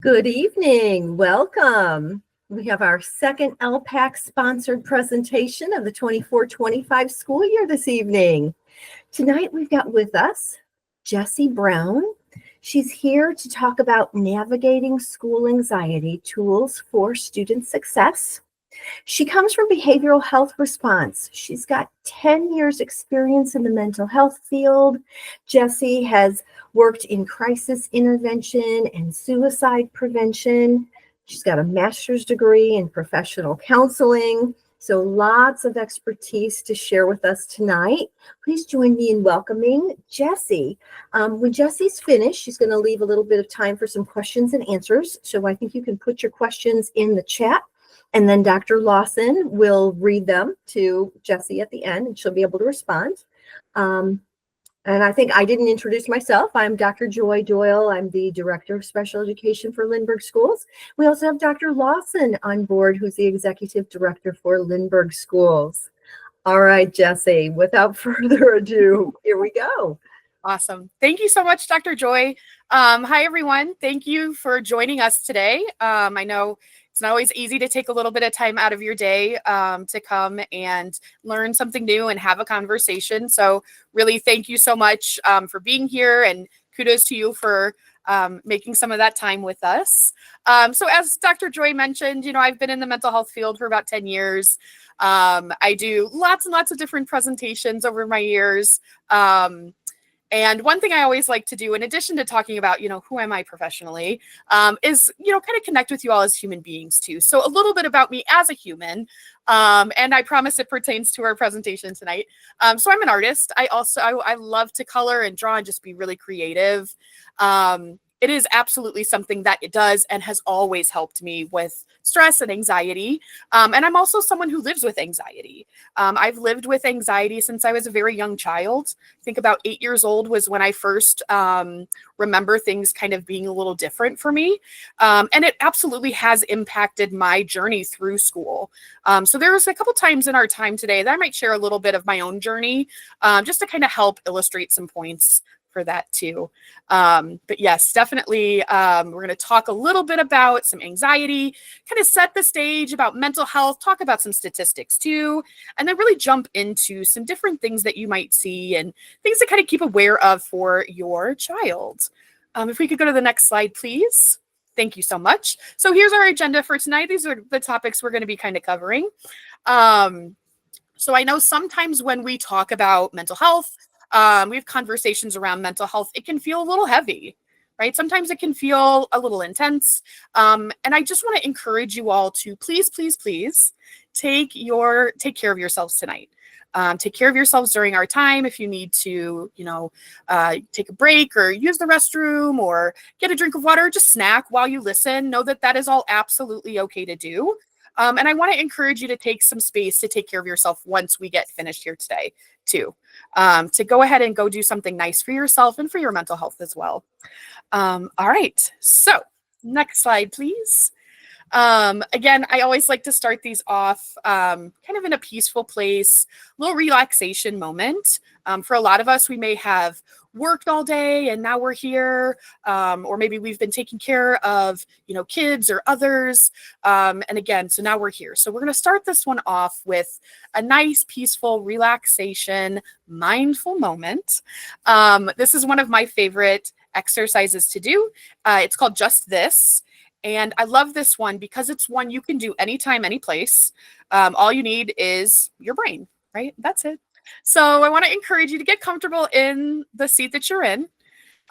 Good evening. Welcome. We have our second LPAC sponsored presentation of the 24-25 school year this evening. Tonight we've got with us Jessie Brown. She's here to talk about navigating school anxiety tools for student success. She comes from behavioral health response. She's got 10 years experience in the mental health field. Jessie has worked in crisis intervention and suicide prevention. She's got a master's degree in professional counseling. So lots of expertise to share with us tonight. Please join me in welcoming Jessie. When Jessie's finished, she's going to leave a little bit of time for some questions and answers. So I think you can put your questions in the chat. And then Dr. Lawson will read them to Jessie at the end, and she'll be able to respond. And I think I didn't introduce myself. I'm Dr. Joy Doyle. I'm the Director of Special Education for Lindbergh Schools. We also have Dr. Lawson on board, who's the Executive Director for Lindbergh Schools. All right, Jessie, without further ado, here we go. Awesome. Thank you so much, Dr. Joy. Hi, everyone. Thank you for joining us today. I know it's not always easy to take a little bit of time out of your day to come and learn something new and have a conversation. So really, thank you so much for being here, and kudos to you for making some of that time with us. So as Dr. Joy mentioned, I've been in the mental health field for about 10 years. I do lots and lots of different presentations over my years. And one thing I always like to do, in addition to talking about, who am I professionally, is, kind of connect with you all as human beings too. So a little bit about me as a human, and I promise it pertains to our presentation tonight. So I'm an artist. I love to color and draw and just be really creative. It is absolutely something that it does and has always helped me with stress and anxiety. And I'm also someone who lives with anxiety. I've lived with anxiety since I was a very young child. I think about 8 years old was when I first remember things kind of being a little different for me. And it absolutely has impacted my journey through school. So there was a couple times in our time today that I might share a little bit of my own journey, just to kind of help illustrate some points for that too. But yes, definitely, we're going to talk a little bit about some anxiety, kind of set the stage about mental health, talk about some statistics too, and then really jump into some different things that you might see and things to kind of keep aware of for your child. If we could go to the next slide, please. Thank you so much. So here's our agenda for tonight. These are the topics we're going to be kind of covering. So I know sometimes when we talk about mental health, we have conversations around mental health, it can feel a little heavy, right? Sometimes it can feel a little intense. And I just want to encourage you all to please, please, please take care of yourselves tonight. Take care of yourselves during our time. If you need to, take a break or use the restroom or get a drink of water, just snack while you listen. Know that that is all absolutely okay to do. And I want to encourage you to take some space to take care of yourself once we get finished here today too, to go ahead and go do something nice for yourself and for your mental health as well. All right, so next slide, please. Again, I always like to start these off kind of in a peaceful place, little relaxation moment. For a lot of us, we may have worked all day and now we're here, or maybe we've been taking care of, kids or others. And again, so now we're here. So we're going to start this one off with a nice, peaceful relaxation, mindful moment. This is one of my favorite exercises to do. It's called Just This. And I love this one because it's one you can do anytime, any place. All you need is your brain, right? That's it. So I want to encourage you to get comfortable in the seat that you're in.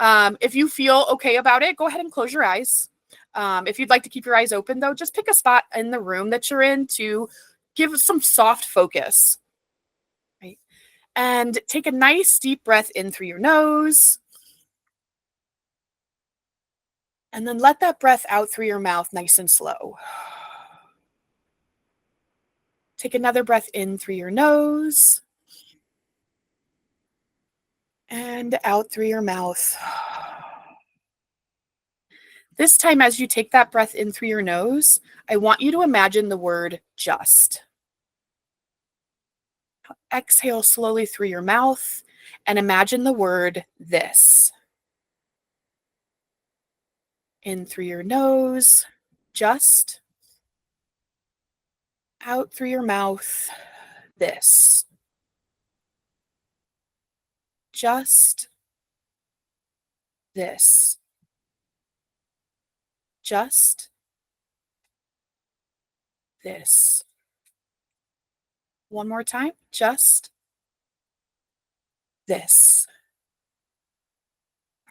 If you feel okay about it, go ahead and close your eyes. If you'd like to keep your eyes open, though, just pick a spot in the room that you're in to give some soft focus, right? And take a nice deep breath in through your nose. And then let that breath out through your mouth nice and slow. Take another breath in through your nose and out through your mouth. This time, as you take that breath in through your nose, I want you to imagine the word just. Exhale slowly through your mouth and imagine the word this. In through your nose, just. Out through your mouth, this. Just this. Just this. One more time, just this.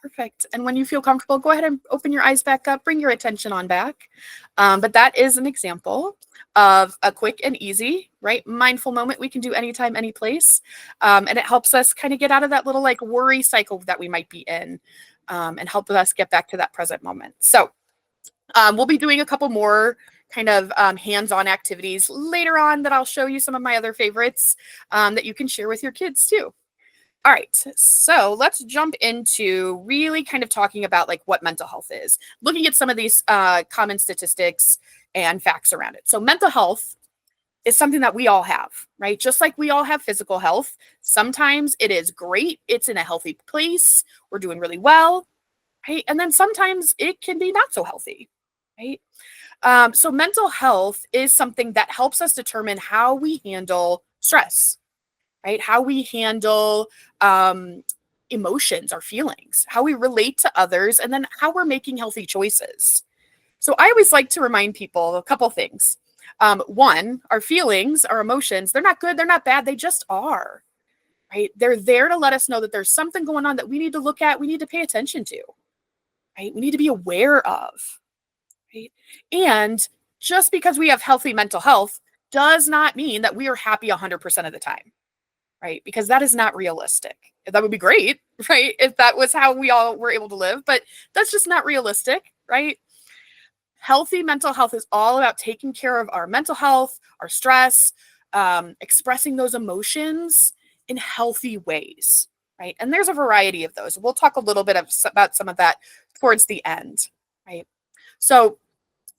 Perfect. And when you feel comfortable, go ahead and open your eyes back up, bring your attention on back. But that is an example of a quick and easy, right, mindful moment we can do anytime, any place. And it helps us kind of get out of that little like worry cycle that we might be in, and help us get back to that present moment. So we'll be doing a couple more kind of hands-on activities later on that I'll show you some of my other favorites that you can share with your kids too. All right, so let's jump into really kind of talking about like what mental health is, looking at some of these common statistics and facts around it. So mental health is something that we all have, right? Just like we all have physical health. Sometimes it is great. It's in a healthy place. We're doing really well, right? And then sometimes it can be not so healthy, right? So mental health is something that helps us determine how we handle stress, right? How we handle emotions, our feelings, how we relate to others, and then how we're making healthy choices. So I always like to remind people a couple things. One, our feelings, our emotions, they're not good, they're not bad, they just are, right? They're there to let us know that there's something going on that we need to look at, we need to pay attention to, right? We need to be aware of, right? And just because we have healthy mental health does not mean that we are happy 100% of the time, right? Because that is not realistic. That would be great, right? If that was how we all were able to live, but that's just not realistic, right? Healthy mental health is all about taking care of our mental health, our stress, expressing those emotions in healthy ways, right? And there's a variety of those. We'll talk a little bit about some of that towards the end, right? So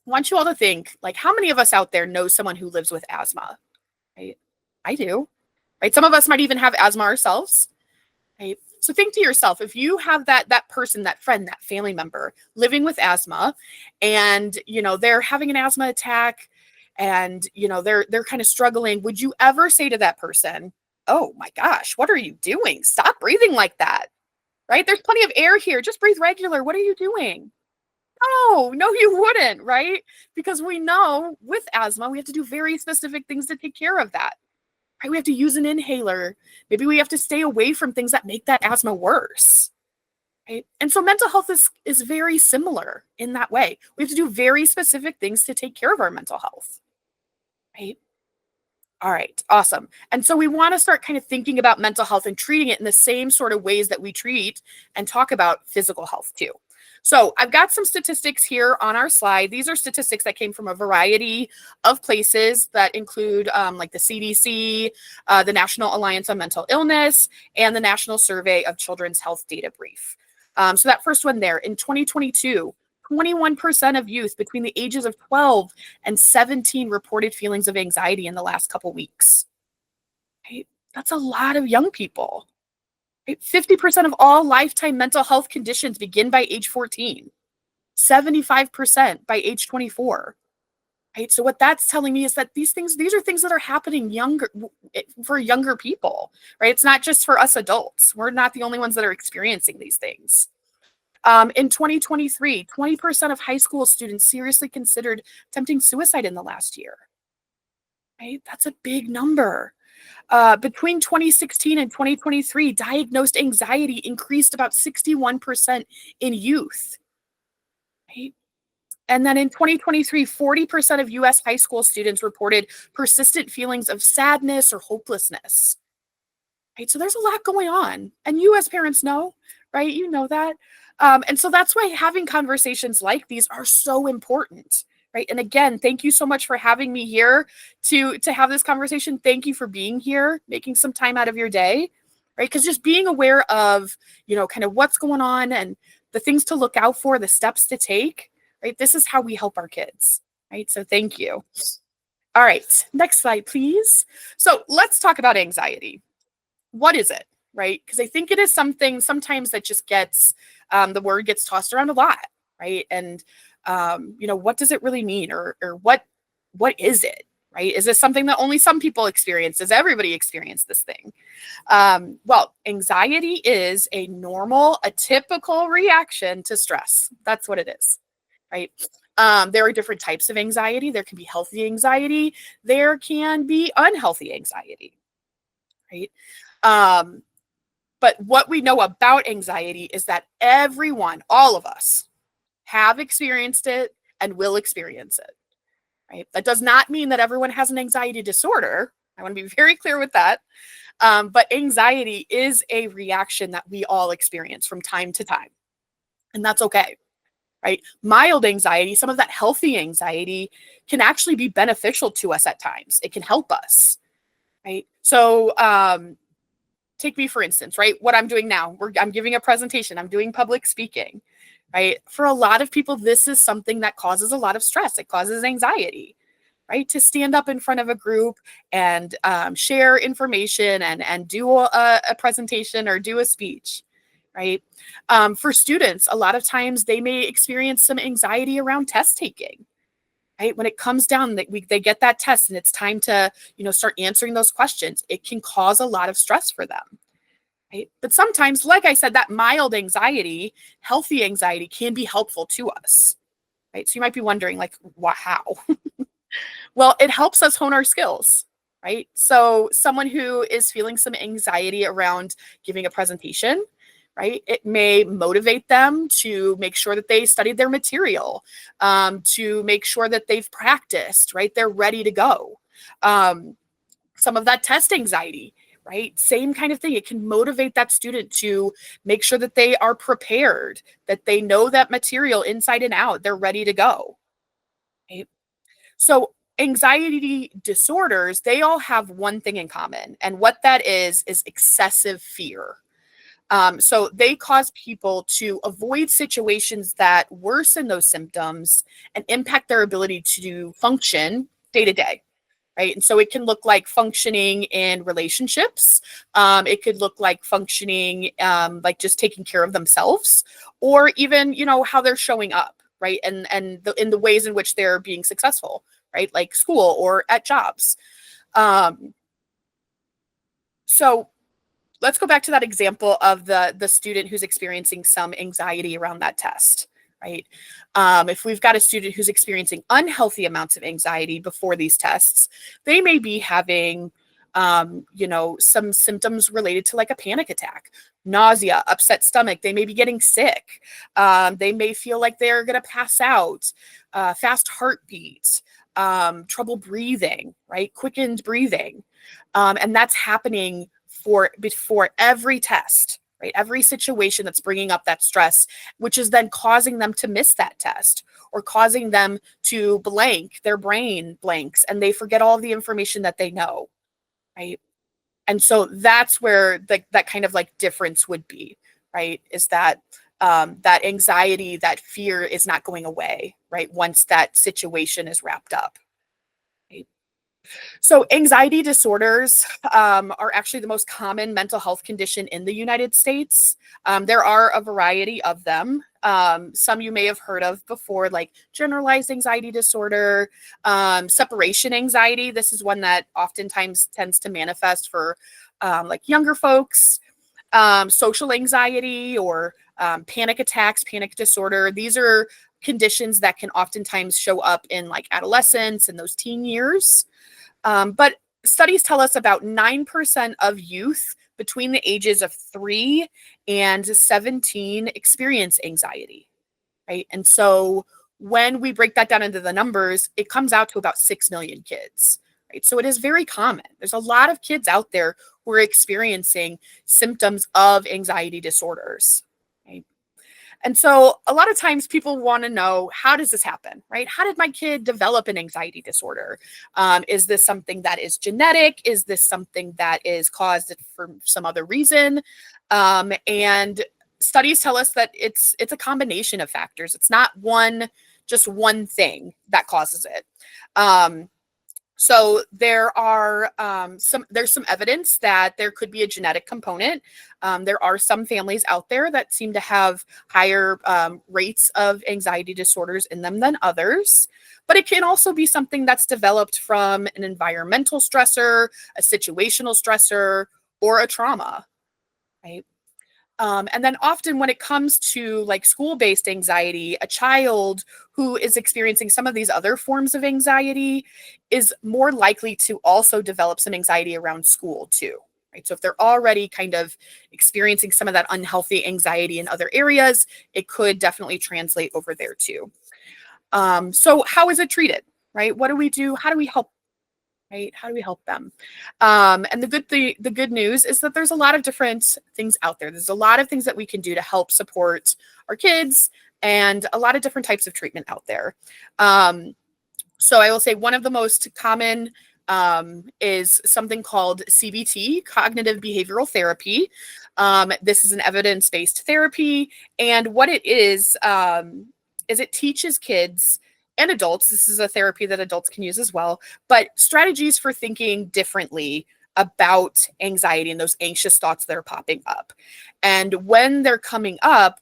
I want you all to think, like, how many of us out there know someone who lives with asthma, right? I do, right? Some of us might even have asthma ourselves, right? So think to yourself, if you have that person, that friend, that family member living with asthma, and they're having an asthma attack, and they're kind of struggling, would you ever say to that person, "Oh my gosh, what are you doing? Stop breathing like that." Right? There's plenty of air here. Just breathe regular. What are you doing? No, you wouldn't, right? Because we know with asthma, we have to do very specific things to take care of that. Right? We have to use an inhaler. Maybe we have to stay away from things that make that asthma worse. Right? And so mental health is very similar in that way. We have to do very specific things to take care of our mental health. Right? All right, awesome. And so we want to start kind of thinking about mental health and treating it in the same sort of ways that we treat and talk about physical health too. So I've got some statistics here on our slide. These are statistics that came from a variety of places that include like the CDC, the National Alliance on Mental Illness, and the National Survey of Children's Health Data Brief. So that first one there, in 2022, 21% of youth between the ages of 12 and 17 reported feelings of anxiety in the last couple weeks. Right? That's a lot of young people. Right? 50% of all lifetime mental health conditions begin by age 14, 75% by age 24. Right? So what that's telling me is that these are things that are happening for younger people, right? It's not just for us adults. We're not the only ones that are experiencing these things. In 2023, 20% of high school students seriously considered attempting suicide in the last year. Right? That's a big number. Between 2016 and 2023, diagnosed anxiety increased about 61% in youth. Right? And then in 2023, 40% of US high school students reported persistent feelings of sadness or hopelessness. Right? So there's a lot going on. And you as parents know, right? You know that. And so that's why having conversations like these are so important, right? And again, thank you so much for having me here to have this conversation. Thank you for being here, making some time out of your day, right? Because just being aware of, kind of what's going on and the things to look out for, the steps to take, right? This is how we help our kids, right? So thank you. All right, next slide, please. So let's talk about anxiety. What is it, right? Because I think it is something sometimes that just gets, the word gets tossed around a lot, right? And, what does it really mean, or what is it, right? Is this something that only some people experience? Does everybody experience this thing? Well, anxiety is a normal, a typical reaction to stress. That's what it is, right? There are different types of anxiety. There can be healthy anxiety. There can be unhealthy anxiety, right? Um, but what we know about anxiety is that everyone, all of us, have experienced it and will experience it, right? That does not mean that everyone has an anxiety disorder. I want to be very clear with that. But anxiety is a reaction that we all experience from time to time, and that's okay, right? Mild anxiety, some of that healthy anxiety, can actually be beneficial to us at times. It can help us, right? So, take me for instance, right? What I'm doing now, I'm giving a presentation, I'm doing public speaking, right? For a lot of people, this is something that causes a lot of stress. It causes anxiety, right? To stand up in front of a group and share information and do a presentation or do a speech, right? For students, a lot of times they may experience some anxiety around test taking, right? When it comes down, they get that test and it's time to, start answering those questions. It can cause a lot of stress for them, right? But sometimes, like I said, that mild anxiety, healthy anxiety, can be helpful to us, right? So you might be wondering, like, how? Well, it helps us hone our skills, right? So someone who is feeling some anxiety around giving a presentation, right? It may motivate them to make sure that they studied their material, to make sure that they've practiced, right? They're ready to go. Some of that test anxiety, right? Same kind of thing. It can motivate that student to make sure that they are prepared, that they know that material inside and out, they're ready to go, right? So anxiety disorders, they all have one thing in common. And what that is excessive fear. So they cause people to avoid situations that worsen those symptoms and impact their ability to function day to day. Right. And so it can look like functioning in relationships. It could look like functioning, like just taking care of themselves, or even, how they're showing up. Right. And in the ways in which they're being successful, right? Like school or at jobs. So let's go back to that example of the student who's experiencing some anxiety around that test, right? If we've got a student who's experiencing unhealthy amounts of anxiety before these tests, they may be having, some symptoms related to like a panic attack, nausea, upset stomach. They may be getting sick. They may feel like they're going to pass out, fast heartbeat, trouble breathing, right? Quickened breathing. And that's happening before every test, right? Every situation that's bringing up that stress, which is then causing them to miss that test or causing them to blank, their brain blanks and they forget all of the information that they know, right? And so that's where that kind of like difference would be, right? Is that that anxiety, that fear is not going away, right? Once that situation is wrapped up. Right? So anxiety disorders are actually the most common mental health condition in the United States. There are a variety of them. Some you may have heard of before, like generalized anxiety disorder, separation anxiety. This is one that oftentimes tends to manifest for like younger folks. Social anxiety or panic attacks, panic disorder. These are conditions that can oftentimes show up in like adolescence and those teen years. But studies tell us about 9% of youth between the ages of 3 and 17 experience anxiety, right? And so when we break that down into the numbers, it comes out to about 6 million kids, right? So it is very common. There's a lot of kids out there who are experiencing symptoms of anxiety disorders, right? And so a lot of times people want to know, how does this happen, right? How did my kid develop an anxiety disorder? Is this something that is genetic? Is this something that is caused for some other reason? And studies tell us that it's a combination of factors. It's not just one thing that causes it. So there's some evidence that there could be a genetic component. There are some families out there that seem to have higher rates of anxiety disorders in them than others. But it can also be something that's developed from an environmental stressor, a situational stressor, or a trauma, right? And then often when it comes to like school-based anxiety, a child who is experiencing some of these other forms of anxiety is more likely to also develop some anxiety around school too, right? So if they're already kind of experiencing some of that unhealthy anxiety in other areas, it could definitely translate over there too. So how is it treated, right? What do we do? How do we help? Right? How do we help them? And the good news is that there's a lot of different things out there. There's a lot of things that we can do to help support our kids and a lot of different types of treatment out there. So I will say one of the most common is something called CBT, cognitive behavioral therapy. This is an evidence-based therapy. And what it is it teaches kids and adults, this is a therapy that adults can use as well, but strategies for thinking differently about anxiety and those anxious thoughts that are popping up. And when they're coming up,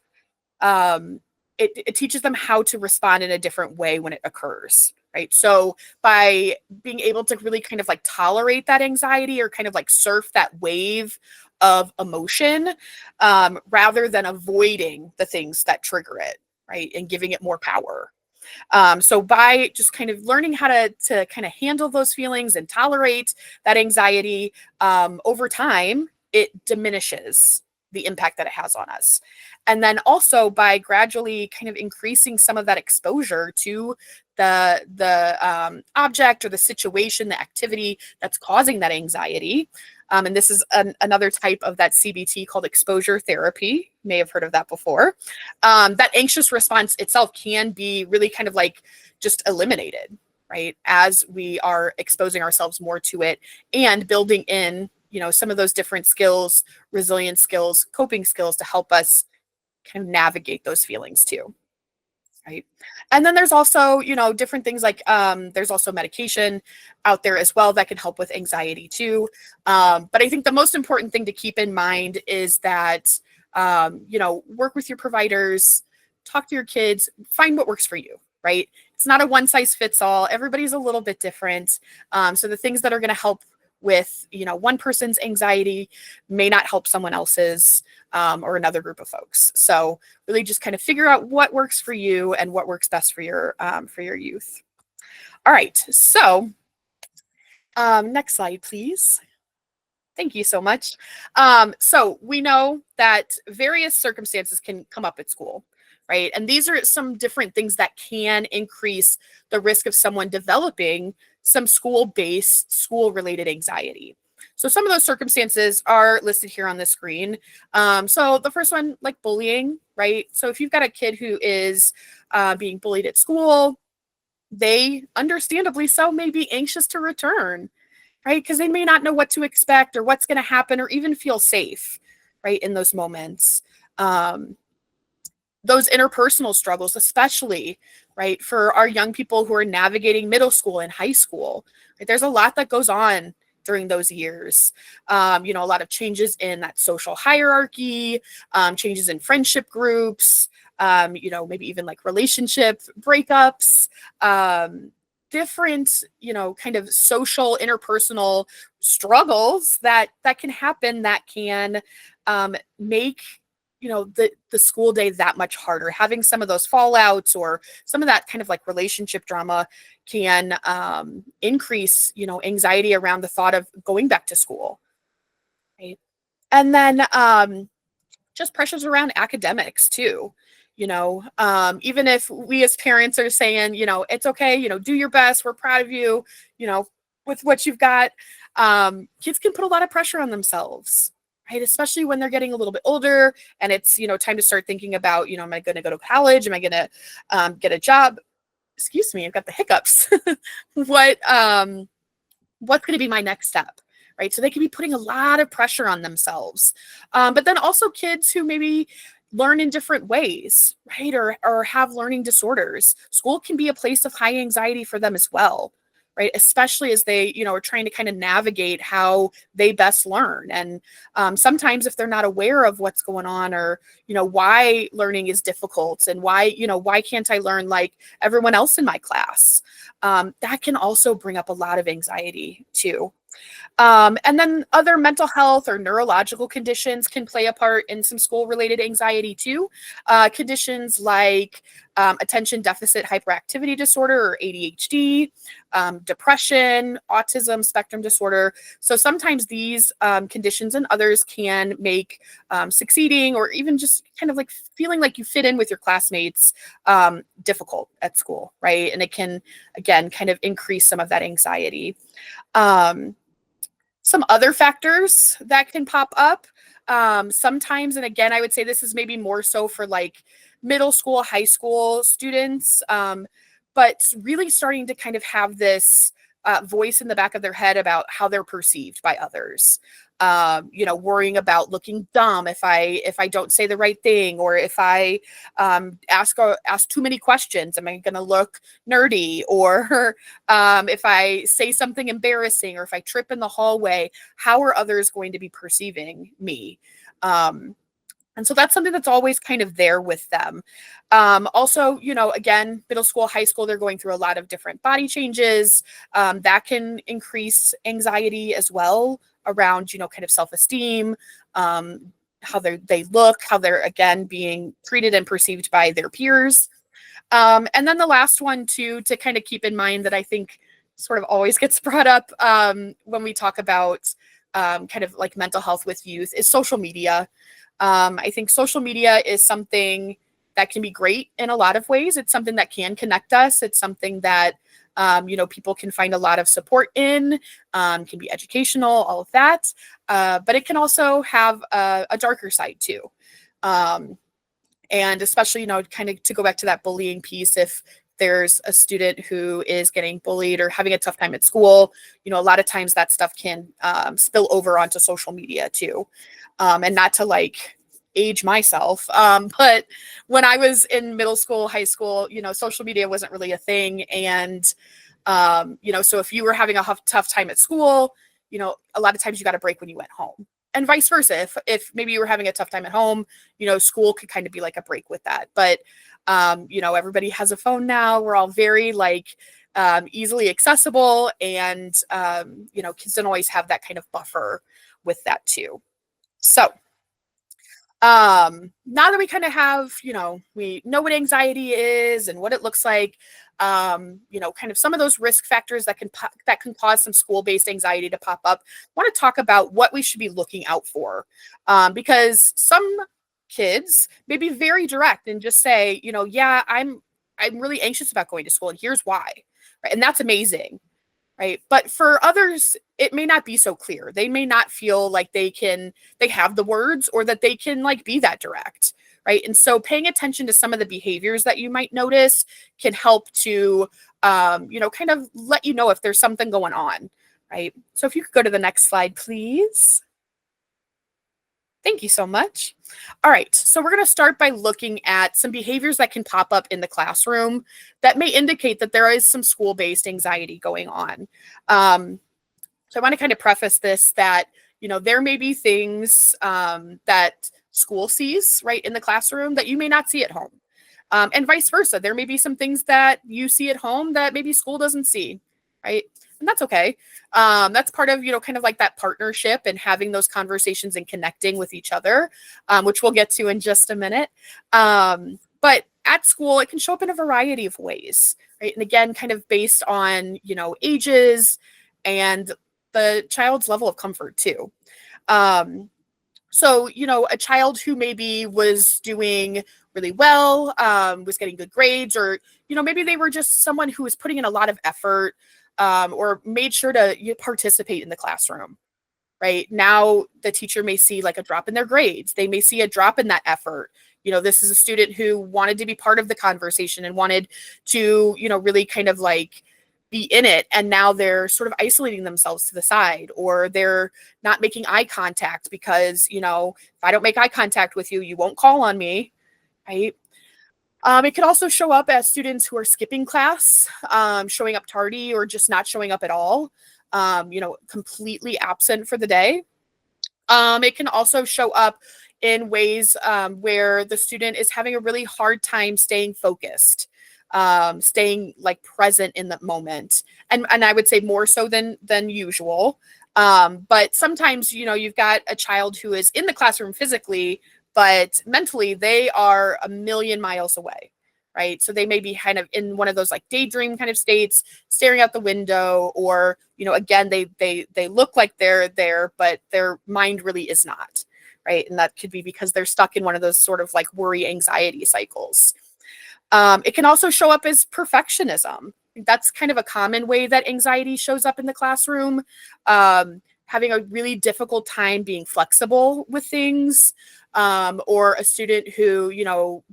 it teaches them how to respond in a different way when it occurs, right? So by being able to really kind of like tolerate that anxiety or kind of like surf that wave of emotion, rather than avoiding the things that trigger it, right? And giving it more power. So by just kind of learning how to kind of handle those feelings and tolerate that anxiety, over time, it diminishes the impact that it has on us. And then also by gradually kind of increasing some of that exposure to the object or the situation, the activity that's causing that anxiety. And this is another type of that CBT called exposure therapy. You may have heard of that before. That anxious response itself can be really kind of like just eliminated, right? As we are exposing ourselves more to it and building in, some of those different skills, resilience skills, coping skills to help us kind of navigate those feelings too. Right. And then there's also, different things like there's also medication out there as well that can help with anxiety too. But I think the most important thing to keep in mind is that, work with your providers, talk to your kids, find what works for you, right? It's not a one size fits all. Everybody's a little bit different. So the things that are going to help with, one person's anxiety may not help someone else's, or another group of folks. So really just kind of figure out what works for you and what works best for your youth. All right. So next slide, please. Thank you so much. So we know that various circumstances can come up at school, right? And these are some different things that can increase the risk of someone developing some school-based, school-related anxiety. So some of those circumstances are listed here on the screen. So the first one, like bullying, right? So if you've got a kid who is being bullied at school, they understandably so may be anxious to return, right? Because they may not know what to expect or what's going to happen or even feel safe, right, in those moments. Those interpersonal struggles, especially, right, for our young people who are navigating middle school and high school, right? There's a lot that goes on during those years. A lot of changes in that social hierarchy, changes in friendship groups, maybe even like relationship breakups, different, kind of social interpersonal struggles that can happen that can make the school day that much harder. Having some of those fallouts or some of that kind of like relationship drama can increase, anxiety around the thought of going back to school. Right. And then just pressures around academics too. Even if we as parents are saying, it's okay, do your best, we're proud of you, with what you've got, kids can put a lot of pressure on themselves, right? Especially when they're getting a little bit older and it's, time to start thinking about, am I going to go to college? Am I going to get a job? Excuse me, I've got the hiccups. What's going to be my next step? Right. So they can be putting a lot of pressure on themselves. But then also kids who maybe learn in different ways, right? Or have learning disorders. School can be a place of high anxiety for them as well. right? Especially as they, are trying to kind of navigate how they best learn. And sometimes if they're not aware of what's going on, or, why learning is difficult, and why can't I learn like everyone else in my class? That can also bring up a lot of anxiety too. And then other mental health or neurological conditions can play a part in some school-related anxiety too. Conditions like attention deficit hyperactivity disorder, or ADHD, depression, autism spectrum disorder. So sometimes these conditions and others can make succeeding, or even just kind of like feeling like you fit in with your classmates, difficult at school, right? And it can, again, kind of increase some of that anxiety. Some other factors that can pop up sometimes, and again, I would say this is maybe more so for like middle school, high school students, but really starting to kind of have this voice in the back of their head about how they're perceived by others. Worrying about looking dumb if I don't say the right thing, or if I ask too many questions, am I going to look nerdy? Or if I say something embarrassing, or if I trip in the hallway, how are others going to be perceiving me? And so that's something that's always kind of there with them. Also, again, middle school, high school, they're going through a lot of different body changes. That can increase anxiety as well around, kind of self-esteem, how they look, how they're, again, being treated and perceived by their peers. And then the last one, too, to kind of keep in mind that I think sort of always gets brought up when we talk about kind of like mental health with youth, is social media. I think social media is something that can be great in a lot of ways. It's something that can connect us. It's something that, people can find a lot of support in, can be educational, all of that. But it can also have a darker side too. And especially, kind of to go back to that bullying piece, if there's a student who is getting bullied or having a tough time at school, a lot of times that stuff can spill over onto social media too. And not to like age myself, but when I was in middle school, high school, social media wasn't really a thing. And, so if you were having a tough time at school, a lot of times you got a break when you went home. And vice versa. If maybe you were having a tough time at home, school could kind of be like a break with that. But, everybody has a phone now. We're all very like easily accessible, and, kids don't always have that kind of buffer with that too. So now that we kind of have, we know what anxiety is and what it looks like, kind of some of those risk factors that can cause some school-based anxiety to pop up, I want to talk about what we should be looking out for, because some kids may be very direct and just say, yeah, I'm really anxious about going to school, and here's why, right? And that's amazing. Right. But for others, it may not be so clear. They may not feel like they have the words, or that they can like be that direct. Right. And so paying attention to some of the behaviors that you might notice can help to, kind of let you know if there's something going on. Right. So if you could go to the next slide, please. Thank you so much. All right, so we're going to start by looking at some behaviors that can pop up in the classroom that may indicate that there is some school-based anxiety going on. So I want to kind of preface this that, there may be things that school sees, right, in the classroom that you may not see at home. And vice versa. There may be some things that you see at home that maybe school doesn't see, right? And that's okay. That's part of, kind of like that partnership and having those conversations and connecting with each other, which we'll get to in just a minute. But at school, it can show up in a variety of ways, right? And again, kind of based on, ages and the child's level of comfort too. So, a child who maybe was doing really well, was getting good grades, or, maybe they were just someone who was putting in a lot of effort, or made sure to participate in the classroom, right? Now the teacher may see like a drop in their grades. They may see a drop in that effort. This is a student who wanted to be part of the conversation and wanted to, really kind of like be in it. And now they're sort of isolating themselves to the side, or they're not making eye contact because, if I don't make eye contact with you, you won't call on me, right? It could also show up as students who are skipping class, showing up tardy, or just not showing up at all, completely absent for the day. It can also show up in ways where the student is having a really hard time staying focused, staying like present in the moment, and I would say more so than usual. But sometimes, you've got a child who is in the classroom physically, but mentally they are a million miles away, right? So they may be kind of in one of those like daydream kind of states, staring out the window, or, again, they look like they're there, but their mind really is not, right? And that could be because they're stuck in one of those sort of like worry anxiety cycles. It can also show up as perfectionism. That's kind of a common way that anxiety shows up in the classroom. Having a really difficult time being flexible with things, or a student who,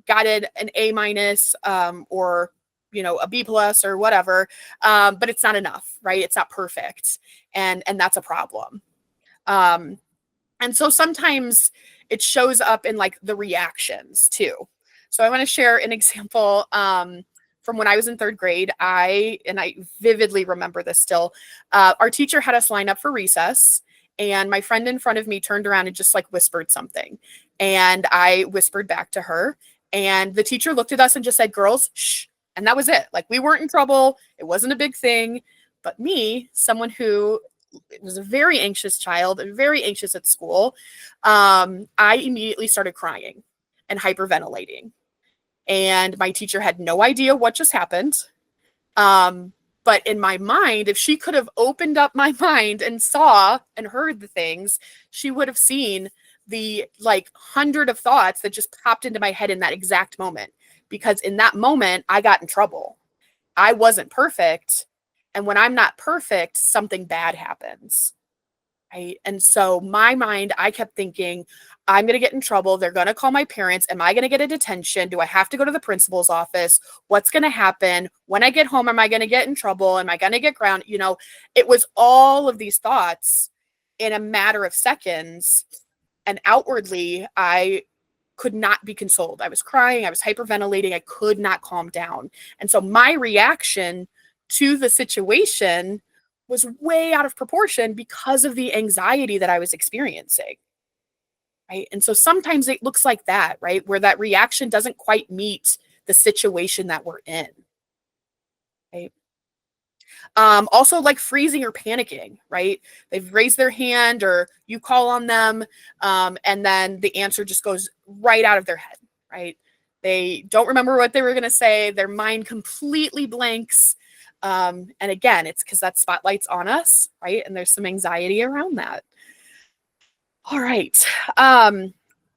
got an A minus, or, a B plus or whatever, but it's not enough, right? It's not perfect. And that's a problem. And so sometimes it shows up in like the reactions too. So I want to share an example from when I was in third grade. I vividly remember this still. Our teacher had us line up for recess, and my friend in front of me turned around and just like whispered something. And I whispered back to her, and the teacher looked at us and just said, "Girls, shh." And that was it. Like, we weren't in trouble. It wasn't a big thing. But me, someone who was a very anxious child and very anxious at school, I immediately started crying and hyperventilating. And my teacher had no idea what just happened. But in my mind, if she could have opened up my mind and saw and heard the things, she would have seen the like 100 of thoughts that just popped into my head in that exact moment. Because in that moment, I got in trouble. I wasn't perfect. And when I'm not perfect, something bad happens. Right? And so my mind, I kept thinking, I'm going to get in trouble. They're going to call my parents. Am I going to get a detention? Do I have to go to the principal's office? What's going to happen? When I get home, am I going to get in trouble? Am I going to get grounded? It was all of these thoughts in a matter of seconds. And outwardly, I could not be consoled. I was crying. I was hyperventilating. I could not calm down. And so my reaction to the situation was way out of proportion because of the anxiety that I was experiencing. Right. And so sometimes it looks like that, right? Where that reaction doesn't quite meet the situation that we're in. Right. Also like freezing or panicking, right? They've raised their hand or you call on them, and then the answer just goes right out of their head, right? They don't remember what they were going to say. Their mind completely blanks. And again, it's because that spotlight's on us, right? And there's some anxiety around that. All right.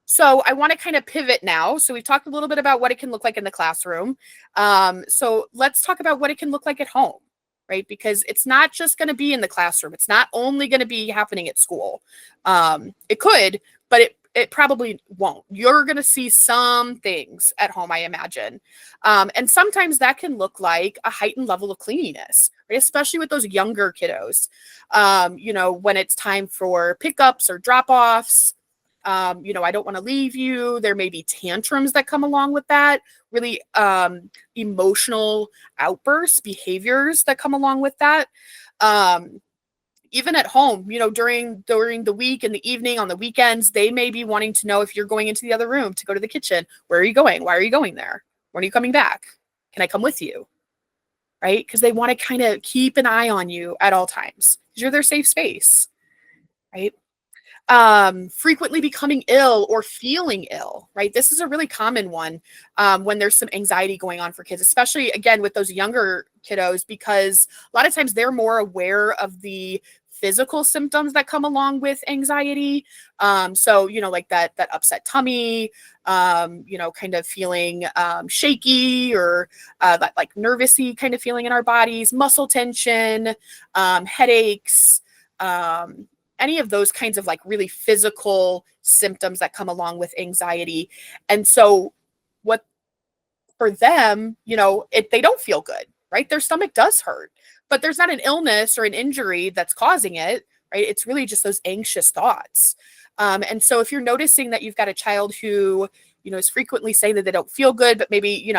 So I want to kind of pivot now. So we've talked a little bit about what it can look like in the classroom. So let's talk about what it can look like at home, right? Because it's not just going to be in the classroom. It's not only going to be happening at school. It could, but it probably won't. You're going to see some things at home, I imagine. And sometimes that can look like a heightened level of cleanliness, right? Especially with those younger kiddos. When it's time for pickups or drop-offs, I don't want to leave you. There may be tantrums that come along with that, really emotional outbursts, behaviors that come along with that. Even at home, during the week and the evening, on the weekends, they may be wanting to know if you're going into the other room to go to the kitchen. Where are you going? Why are you going there? When are you coming back? Can I come with you? Right? Because they want to kind of keep an eye on you at all times because you're their safe space, right? Frequently becoming ill or feeling ill, right? This is a really common one when there's some anxiety going on for kids, especially again with those younger kiddos, because a lot of times they're more aware of the physical symptoms that come along with anxiety. So, like that upset tummy, kind of feeling shaky or that like nervousy kind of feeling in our bodies, muscle tension, headaches, any of those kinds of like really physical symptoms that come along with anxiety. And so what for them, they don't feel good, right? Their stomach does hurt, but there's not an illness or an injury that's causing it, right? It's really just those anxious thoughts. And so if you're noticing that you've got a child who, is frequently saying that they don't feel good, but maybe,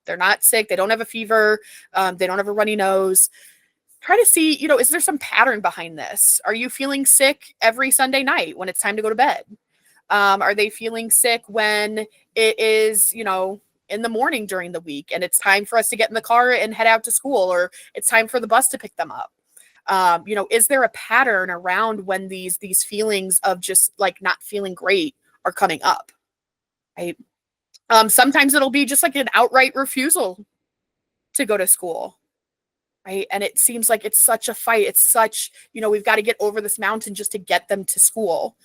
they're not sick, they don't have a fever, they don't have a runny nose. Try to see, is there some pattern behind this? Are you feeling sick every Sunday night when it's time to go to bed? Are they feeling sick when it is, in the morning during the week and it's time for us to get in the car and head out to school, or it's time for the bus to pick them up? Is there a pattern around when these feelings of just like not feeling great are coming up? Right. Sometimes it'll be just like an outright refusal to go to school. Right. And it seems like it's such a fight. It's such, we've got to get over this mountain just to get them to school.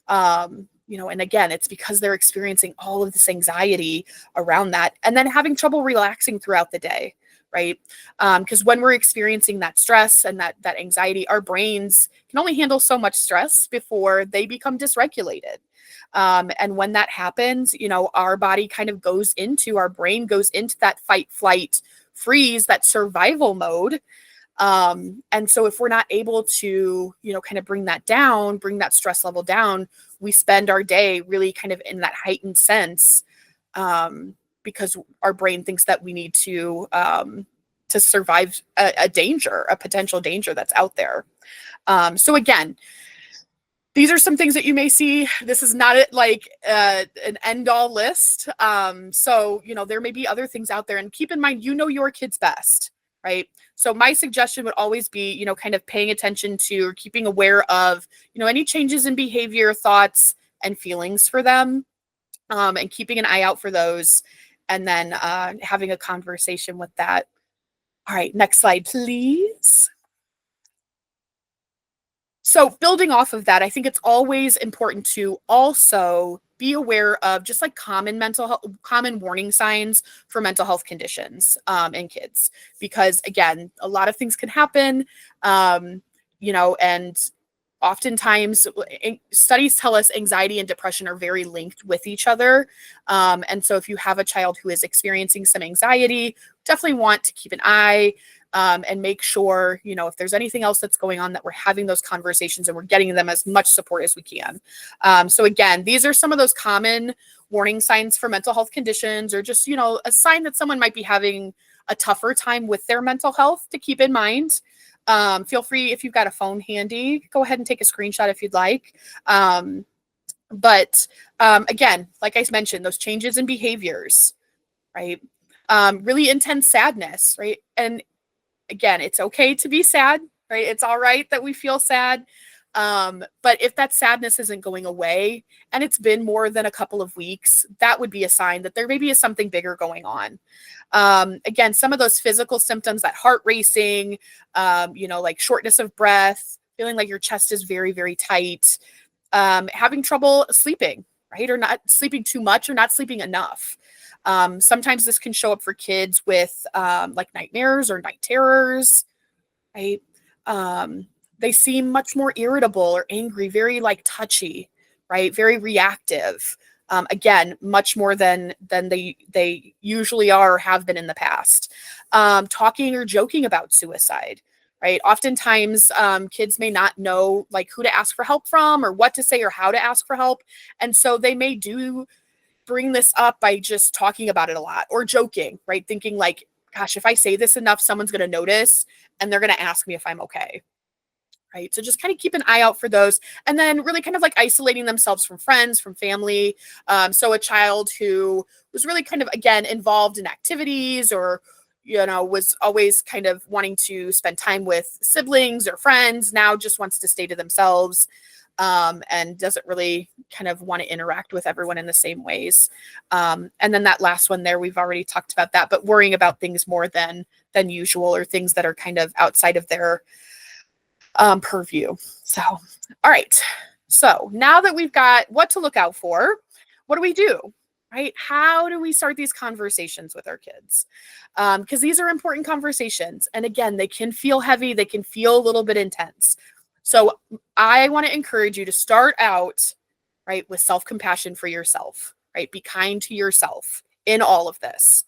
And again, it's because they're experiencing all of this anxiety around that and then having trouble relaxing throughout the day. Right. Because when we're experiencing that stress and that anxiety, our brains can only handle so much stress before they become dysregulated. And when that happens, our body kind of our brain goes into that fight, flight, freeze, that survival mode. And so if we're not able to, kind of bring that stress level down, we spend our day really kind of in that heightened sense, because our brain thinks that we need to survive a potential danger that's out there. So again, these are some things that you may see. This is not an end-all list. So, there may be other things out there, and keep in mind, your kids best, right? So my suggestion would always be, kind of paying attention to or keeping aware of, any changes in behavior, thoughts, and feelings for them, and keeping an eye out for those, and then having a conversation with that. All right, next slide, please. So building off of that, I think it's always important to also be aware of just like common warning signs for mental health conditions in kids, because again, a lot of things can happen, and oftentimes studies tell us anxiety and depression are very linked with each other. And so if you have a child who is experiencing some anxiety, definitely want to keep an eye and make sure, if there's anything else that's going on, that we're having those conversations and we're getting them as much support as we can. So again, these are some of those common warning signs for mental health conditions, or just, a sign that someone might be having a tougher time with their mental health to keep in mind. Feel free, if you've got a phone handy, go ahead and take a screenshot if you'd like. But again, like I mentioned, those changes in behaviors, right? Really intense sadness, right? And again, it's okay to be sad, right? It's all right that we feel sad. But if that sadness isn't going away and it's been more than a couple of weeks, that would be a sign that there maybe is something bigger going on. Again, some of those physical symptoms, that heart racing, like shortness of breath, feeling like your chest is very, very tight, having trouble sleeping, right? Or not sleeping too much or not sleeping enough. Sometimes this can show up for kids with like nightmares or night terrors, right? They seem much more irritable or angry, very like touchy, right? Very reactive. Again, much more than they usually are or have been in the past. Talking or joking about suicide, right? Oftentimes, kids may not know like who to ask for help from or what to say or how to ask for help. And so they may bring this up by just talking about it a lot or joking, right? Thinking like, gosh, if I say this enough, someone's going to notice and they're going to ask me if I'm okay. Right. So just kind of keep an eye out for those, and then really kind of like isolating themselves from friends, from family. So a child who was really kind of, again, involved in activities or, was always kind of wanting to spend time with siblings or friends, now just wants to stay to themselves, and doesn't really kind of want to interact with everyone in the same ways. And then that last one there, we've already talked about that, but worrying about things more than usual, or things that are kind of outside of their purview. So, all right. So now that we've got what to look out for, what do we do? Right? How do we start these conversations with our kids? Because these are important conversations. And again, they can feel heavy. They can feel a little bit intense. So I want to encourage you to start out, right, with self-compassion for yourself, right? Be kind to yourself in all of this.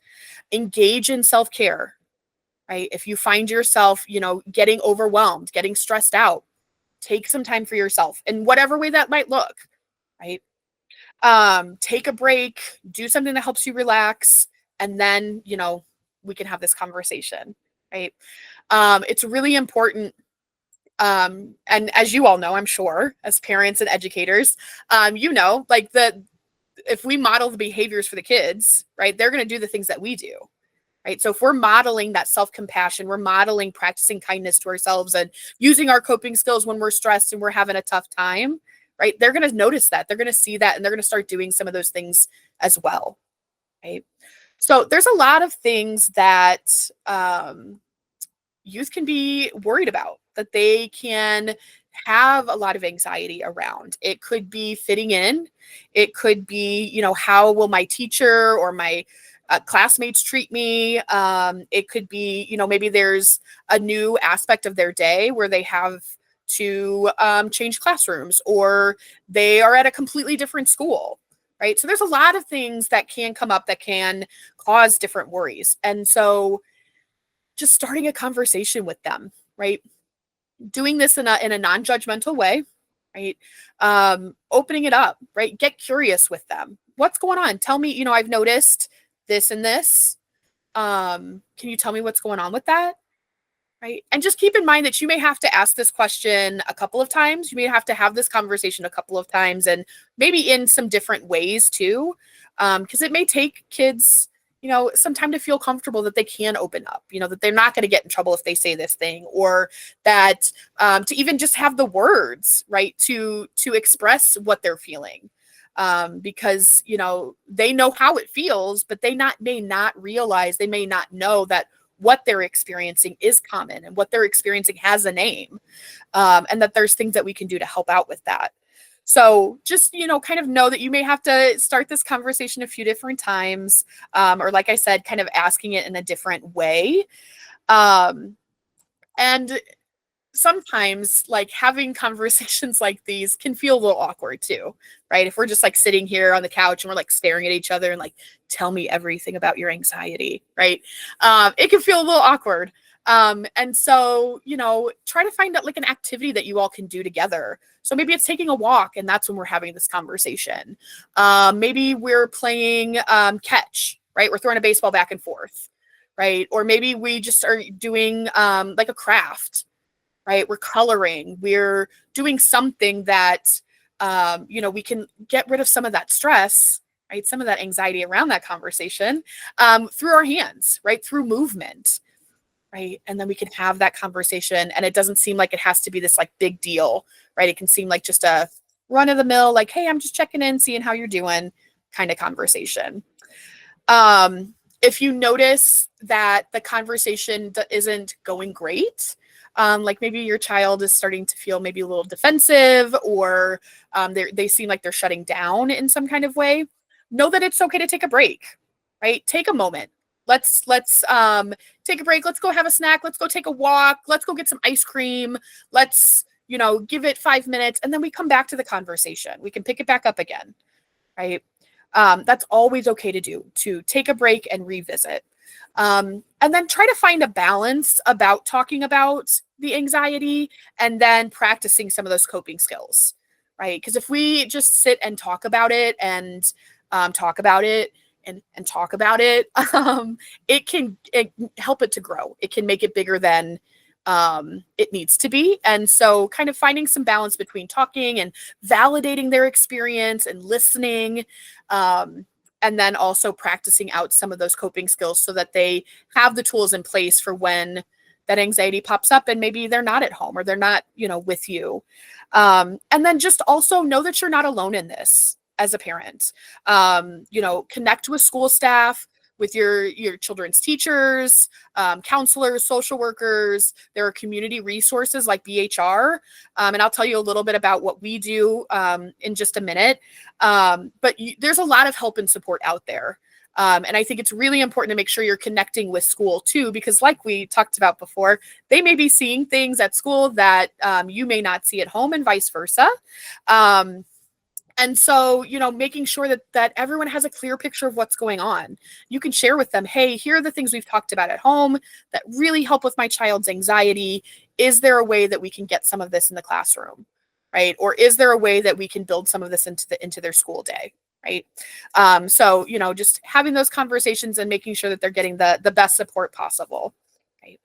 Engage in self-care, right? If you find yourself, getting overwhelmed, getting stressed out, take some time for yourself in whatever way that might look, right? Take a break, do something that helps you relax, and then, we can have this conversation, right? It's really important. And as you all know, I'm sure, as parents and educators, like if we model the behaviors for the kids, right, they're going to do the things that we do. Right. So if we're modeling that self-compassion, we're modeling practicing kindness to ourselves and using our coping skills when we're stressed and we're having a tough time, right? They're going to notice that. They're going to see that and they're going to start doing some of those things as well. Right. So there's a lot of things that youth can be worried about, that they can have a lot of anxiety around. It could be fitting in. It could be, how will my teacher or my classmates treat me? It could be, maybe there's a new aspect of their day where they have to change classrooms, or they are at a completely different school, right? So there's a lot of things that can come up that can cause different worries. And so just starting a conversation with them, right? Doing this in a non-judgmental way, right? Opening it up, right? Get curious with them. What's going on? Tell me, I've noticed this and this. Can you tell me what's going on with that? Right. And just keep in mind that you may have to ask this question a couple of times. You may have to have this conversation a couple of times, and maybe in some different ways too. Because it may take kids, some time to feel comfortable that they can open up, that they're not going to get in trouble if they say this thing, or that to even just have the words, right, to express what they're feeling. Because, they know how it feels, but they may not realize, they may not know that what they're experiencing is common and what they're experiencing has a name, and that there's things that we can do to help out with that. So just, kind of know that you may have to start this conversation a few different times, or like I said, kind of asking it in a different way. And sometimes like having conversations like these can feel a little awkward too, right? If we're just like sitting here on the couch and we're like staring at each other and like, tell me everything about your anxiety, right? It can feel a little awkward. And so, try to find out like an activity that you all can do together. So maybe it's taking a walk and that's when we're having this conversation. Maybe we're playing catch, right? We're throwing a baseball back and forth, right? Or maybe we just are doing like a craft, right? We're coloring, we're doing something that, we can get rid of some of that stress, right? Some of that anxiety around that conversation through our hands, right? Through movement, right? And then we can have that conversation and it doesn't seem like it has to be this like big deal, right? It can seem like just a run of the mill, like, hey, I'm just checking in, seeing how you're doing kind of conversation. If you notice that the conversation isn't going great, like maybe your child is starting to feel maybe a little defensive, or they seem like they're shutting down in some kind of way, know that it's okay to take a break, right? Take a moment. Let's take a break. Let's go have a snack. Let's go take a walk. Let's go get some ice cream. Let's, give it 5 minutes and then we come back to the conversation. We can pick it back up again, right? That's always okay to do, to take a break and revisit. And then try to find a balance about talking about the anxiety and then practicing some of those coping skills, right? Because if we just sit and talk about it and talk about it and talk about it, it can help it to grow. It can make it bigger than it needs to be. And so kind of finding some balance between talking and validating their experience and listening, and then also practicing out some of those coping skills so that they have the tools in place for when that anxiety pops up and maybe they're not at home or they're not, with you. And then just also know that you're not alone in this as a parent. Connect with school staff, with your children's teachers, counselors, social workers. There are community resources like BHR. And I'll tell you a little bit about what we do in just a minute. But there's a lot of help and support out there. And I think it's really important to make sure you're connecting with school too, because like we talked about before, they may be seeing things at school that you may not see at home and vice versa. And so, making sure that everyone has a clear picture of what's going on. You can share with them, hey, here are the things we've talked about at home that really help with my child's anxiety. Is there a way that we can get some of this in the classroom, right? Or is there a way that we can build some of this into their school day, right? So, just having those conversations and making sure that they're getting the best support possible, right?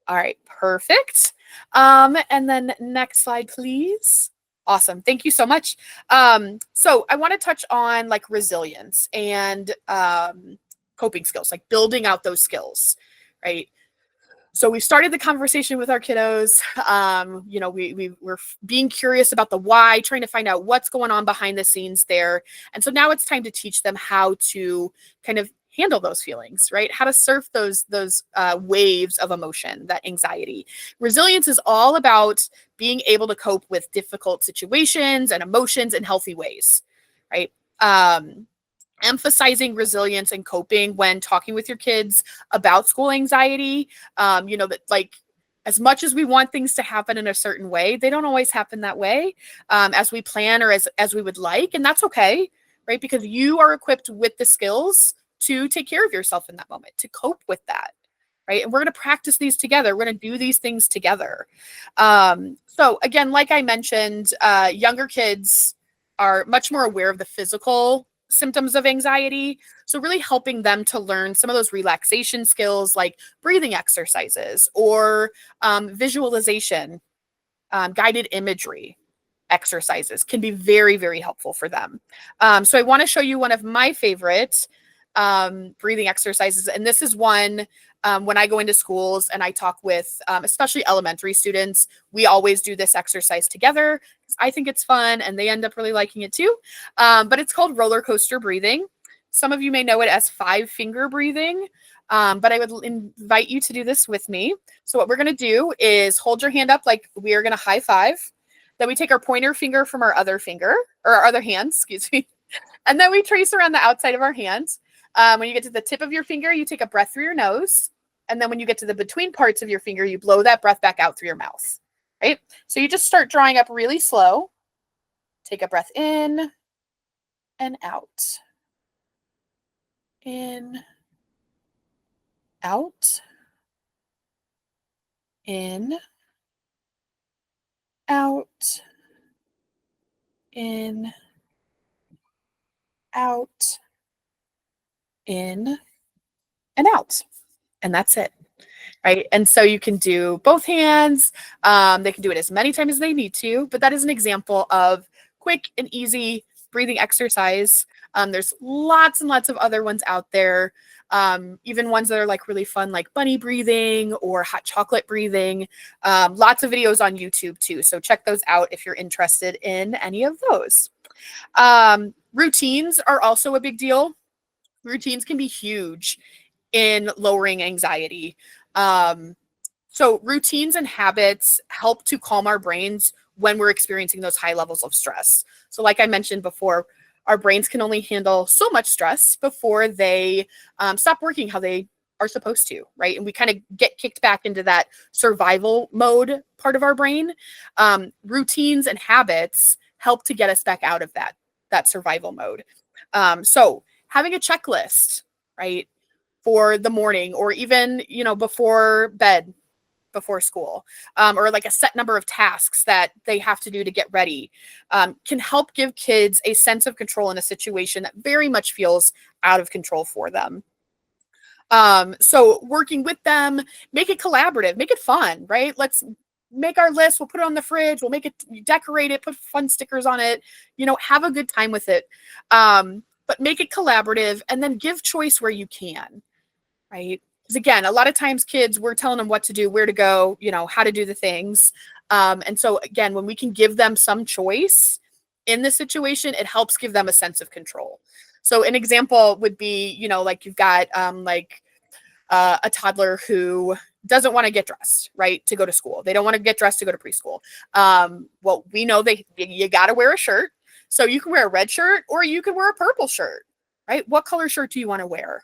All right, perfect. And then next slide, please. Awesome. Thank you so much. So I want to touch on like resilience and coping skills, like building out those skills, right? So we started the conversation with our kiddos. We're being curious about the why, trying to find out what's going on behind the scenes there. And so now it's time to teach them how to kind of handle those feelings, right? How to surf those waves of emotion, that anxiety. Resilience is all about being able to cope with difficult situations and emotions in healthy ways, right? Emphasizing resilience and coping when talking with your kids about school anxiety, that like as much as we want things to happen in a certain way, they don't always happen that way as we plan or as we would like. And that's okay, right? Because you are equipped with the skills to take care of yourself in that moment, to cope with that, right? And we're going to practice these together. We're going to do these things together. So again, like I mentioned, younger kids are much more aware of the physical symptoms of anxiety. So really helping them to learn some of those relaxation skills like breathing exercises or visualization, guided imagery exercises can be very, very helpful for them. So I want to show you one of my favorite breathing exercises. And this is one when I go into schools and I talk with especially elementary students, we always do this exercise together. I think it's fun and they end up really liking it too. But it's called roller coaster breathing. Some of you may know it as 5-finger breathing, but I would invite you to do this with me. So what we're going to do is hold your hand up like we are going to high five. Then we take our pointer finger from our other finger or our other hand, excuse me. And then we trace around the outside of our hands. When you get to the tip of your finger, you take a breath through your nose. And then when you get to the between parts of your finger, you blow that breath back out through your mouth, right? So you just start drawing up really slow. Take a breath in and out. In, out, in, out, in, out, in, and out. And that's it. Right. And so you can do both hands. They can do it as many times as they need to, but that is an example of quick and easy breathing exercise. There's lots and lots of other ones out there. Even ones that are like really fun, like bunny breathing or hot chocolate breathing. Lots of videos on YouTube too. So check those out if you're interested in any of those. Routines are also a big deal. Routines can be huge in lowering anxiety. So routines and habits help to calm our brains when we're experiencing those high levels of stress. So like I mentioned before, our brains can only handle so much stress before they stop working how they are supposed to, right? And we kind of get kicked back into that survival mode part of our brain. Routines and habits help to get us back out of that survival mode. So having a checklist, right, for the morning or even, before bed, before school, or like a set number of tasks that they have to do to get ready, can help give kids a sense of control in a situation that very much feels out of control for them. So working with them, make it collaborative, make it fun, right? Let's make our list. We'll put it on the fridge. We'll make it, decorate it, put fun stickers on it, have a good time with it. But make it collaborative and then give choice where you can, right? Because again, a lot of times kids, we're telling them what to do, where to go, how to do the things. And so again, when we can give them some choice in this situation, it helps give them a sense of control. So an example would be, like you've got a toddler who doesn't want to get dressed, right, to go to school. They don't want to get dressed to go to preschool. Well, we know you got to wear a shirt. So you can wear a red shirt or you can wear a purple shirt, right? What color shirt do you want to wear?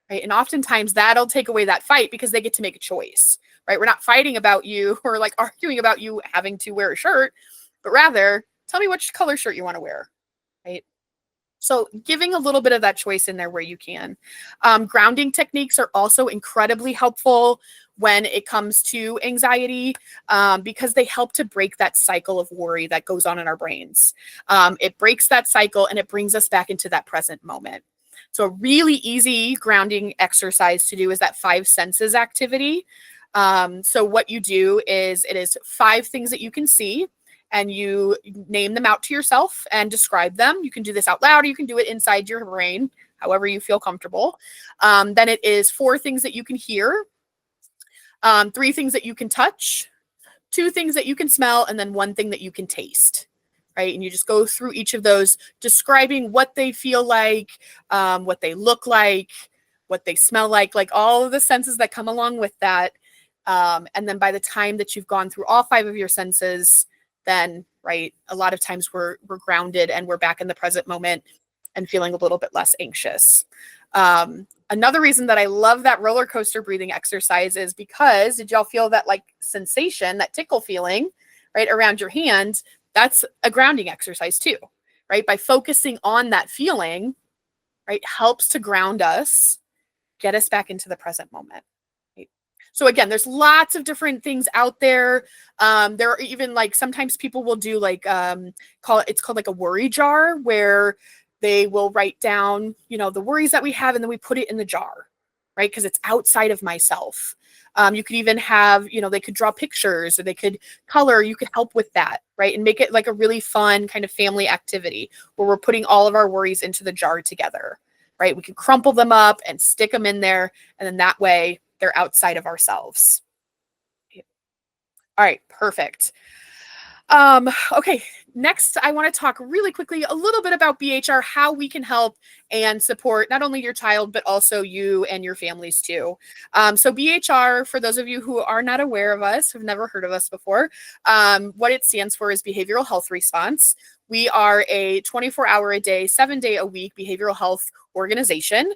Right? And oftentimes that'll take away that fight because they get to make a choice, right? We're not fighting about you or like arguing about you having to wear a shirt, but rather tell me which color shirt you want to wear, right? So giving a little bit of that choice in there where you can. Grounding techniques are also incredibly helpful when it comes to anxiety, because they help to break that cycle of worry that goes on in our brains. It breaks that cycle and it brings us back into that present moment. So a really easy grounding exercise to do is that 5 senses activity. So what you do is, it is 5 things that you can see, and you name them out to yourself and describe them. You can do this out loud, or you can do it inside your brain, however you feel comfortable. Then it is 4 things that you can hear, 3 things that you can touch, 2 things that you can smell, and then 1 thing that you can taste. Right. And you just go through each of those, describing what they feel like, what they look like, what they smell like all of the senses that come along with that. And then by the time that you've gone through all 5 of your senses, then, right, a lot of times we're grounded and we're back in the present moment and feeling a little bit less anxious. Another reason that I love that roller coaster breathing exercise is because, did y'all feel that like sensation, that tickle feeling, right, around your hand? That's a grounding exercise too, right? By focusing on that feeling, right, helps to ground us, get us back into the present moment. Right? So again, there's lots of different things out there. There are even like, sometimes people will do like, it's called like a worry jar, where they will write down, the worries that we have, and then we put it in the jar, right? Because it's outside of myself. You could even have, they could draw pictures, or they could color. You could help with that, right? And make it like a really fun kind of family activity where we're putting all of our worries into the jar together, right? We can crumple them up and stick them in there. And then that way they're outside of ourselves. All right, perfect. Okay, next I want to talk really quickly a little bit about BHR, how we can help and support not only your child, but also you and your families too. So BHR, for those of you who are not aware of us, who've never heard of us before, what it stands for is Behavioral Health Response. We are a 24-hour-a-day, 7-day-a-week behavioral health organization.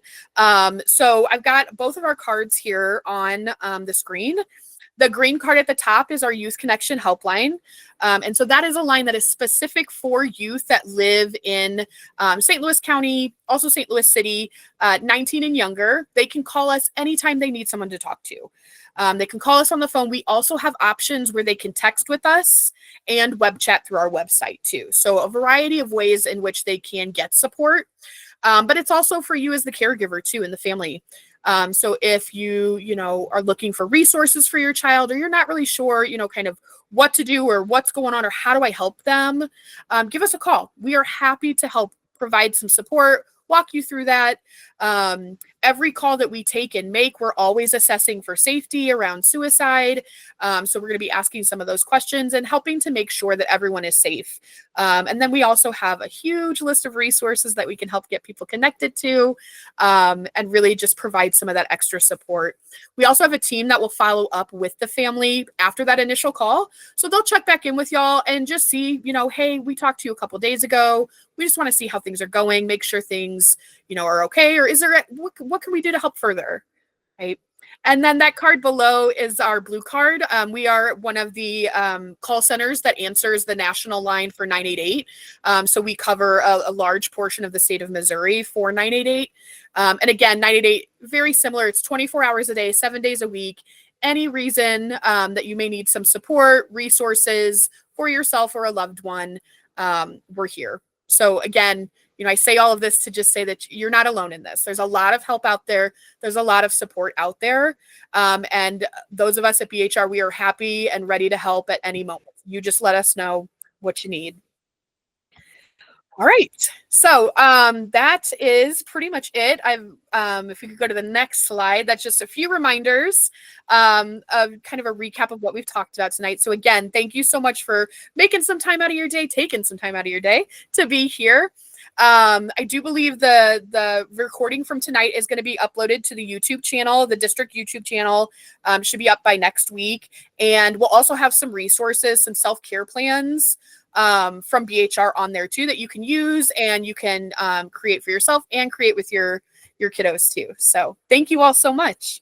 So I've got both of our cards here on the screen. The green card at the top is our Youth Connection helpline. And so that is a line that is specific for youth that live in St. Louis County, also St. Louis City, 19 and younger. They can call us anytime they need someone to talk to. They can call us on the phone. We also have options where they can text with us and web chat through our website too. So a variety of ways in which they can get support. But it's also for you as the caregiver too, in the family. So if you are looking for resources for your child, or you're not really sure, kind of what to do or what's going on or how do I help them, give us a call. We are happy to help provide some support, walk you through that. Every call that we take and make, we're always assessing for safety around suicide. So we're going to be asking some of those questions and helping to make sure that everyone is safe. And then we also have a huge list of resources that we can help get people connected to, and really just provide some of that extra support. We also have a team that will follow up with the family after that initial call. So they'll check back in with y'all and just see, hey, we talked to you a couple days ago. We just want to see how things are going, make sure things, are okay, or is there, what can we do to help further, right? And then that card below is our blue card. We are one of the call centers that answers the national line for 988. So we cover a large portion of the state of Missouri for 988. And again, 988, very similar. It's 24 hours a day, 7 days a week. Any reason that you may need some support, resources for yourself or a loved one, we're here. So again, I say all of this to just say that you're not alone in this. There's a lot of help out there. There's a lot of support out there. And those of us at BHR, we are happy and ready to help at any moment. You just let us know what you need. All right. So that is pretty much it. If we could go to the next slide, that's just a few reminders of kind of a recap of what we've talked about tonight. So again, thank you so much for making some time out of your day, taking some time out of your day to be here. I do believe the recording from tonight is going to be uploaded to the YouTube channel. The district YouTube channel should be up by next week. And we'll also have some resources, some self-care plans from BHR on there too that you can use and you can create for yourself and create with your kiddos too. So thank you all so much.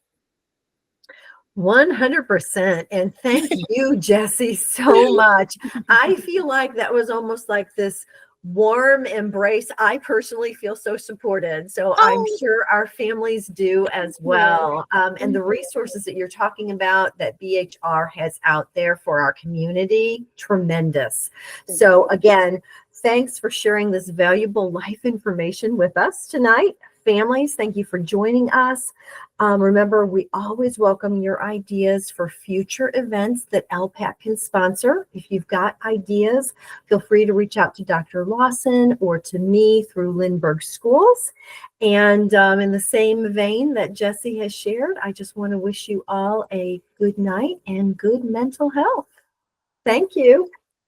100%. And thank you, Jessie, so much. I feel like that was almost like this warm embrace. I personally feel so supported. So I'm Oh, sure our families do as well. And the resources that you're talking about that BHR has out there for our community, tremendous. So again, thanks for sharing this valuable life information with us tonight. Families, thank you for joining us. Remember, we always welcome your ideas for future events that LPAC can sponsor. If you've got ideas, feel free to reach out to Dr. Lawson or to me through Lindbergh Schools. And in the same vein that Jessie has shared, I just want to wish you all a good night and good mental health. Thank you.